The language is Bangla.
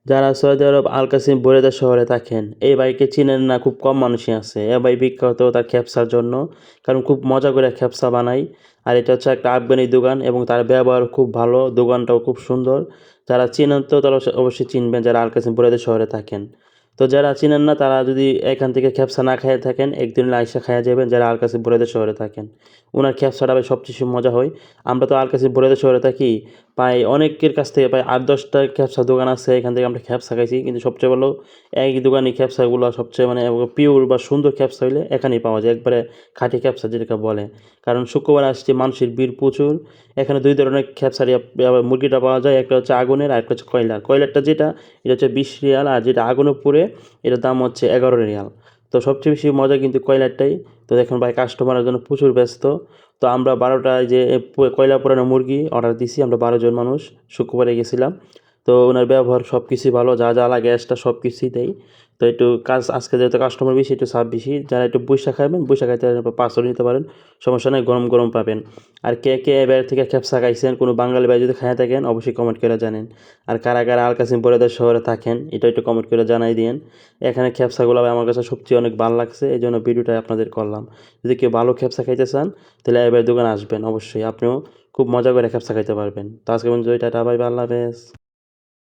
যারা সৌদি আরব আল কাসিম বুরেদা শহরে থাকেন এই বাইকে চিনেন না, খুব কম মানুষই আছে। এ ভাই বিখ্যাত তার খেপসার জন্য, কারণ খুব মজা করে খেপসা বানাই। আর এটা হচ্ছে একটা আফগানি দোকান এবং তার ব্যবহার খুব ভালো, দোকানটাও খুব সুন্দর। যারা চিনেন তো তারা অবশ্যই চিনবেন যারা আল কাসিম বুরেদা শহরে থাকেন। তো যারা চিনেন না তারা যদি এখান থেকে খেপসা না খেয়ে থাকেন, একদিন আইসা খাইয়া যাবেন যারা আল কাসিম বুরেদা শহরে থাকেন। ওনার খেপসাটা ভাই সবচেয়ে মজা হয়। আমরা তো আল কাসিম বুরেদা শহরে থাকি, প্রায় অনেকের কাছ থেকে প্রায় ৮-১০টা খ্যাপসা দোকান আছে, এখান থেকে আমরা খ্যাপসা খাইছি। কিন্তু সবচেয়ে ভালো একই দোকানে খ্যাপসাগুলো সবচেয়ে মানে পিওর বা সুন্দর খ্যাপসা হইলে এখানেই পাওয়া যায়, একবারে খাঁটি খ্যাপসা যেটাকে বলে। কারণ শুক্রবার আসছে, মানুষের ভিড় প্রচুর। এখানে ২ ধরনের খ্যাপসার মুরগিটা পাওয়া যায়, একটা হচ্ছে আগুনের আর একটা হচ্ছে কয়লার। কয়লারটা যেটা, এটা হচ্ছে ২০ রিয়াল, আর যেটা আগুনে পুড়ে এটার দাম হচ্ছে ১১ রিয়াল। তো সবচেয়ে বেশি মজা কিন্তু কয়লারটাই। তো দেখুন ভাই কাস্টমারের জন্য প্রচুর ব্যস্ত। তো আমরা ১২টায় যে কয়লা পোড়ানো মুরগি অর্ডার দিছি, আমরা ১২ জন মানুষ শুক্রবারে গেছিলাম। তো ওনার ব্যবহার সব কিছুই ভালো, যা যা লাগে এক্সট্রা সব কিছুই দেয়। তো একটু কাজ আজকে যেহেতু কাস্টমার বেশি, একটু চাপ বেশি। যারা একটু বইসা খাবেন, বইসা খাইতে পার্সেল নিতে পারেন, সমস্যা নেই, গরম গরম পাবেন। আর কে কে এবার থেকে খেপসা খাইছেন, কোনো বাঙালি ভাই যদি খাইয়া থাকেন অবশ্যই কমেন্ট করে জানেন। আর কারা কারা আল কাসিম বুরেদা শহরে থাকেন এটা একটু কমেন্ট করে জানাই দিয়েন। এখানে খেপসাগুলো আমার কাছে সবচেয়ে অনেক ভালো লাগছে, এই জন্য ভিডিওটা আপনাদের করলাম। যদি কেউ ভালো খেপসা খাইতে চান তাহলে এবার দোকানে আসবেন, অবশ্যই আপনিও খুব মজা করে খেপসা খাইতে পারবেন। তো আজকে বন্ধু, টাটা, বাই বাই, আল্লাহ হাফেজ।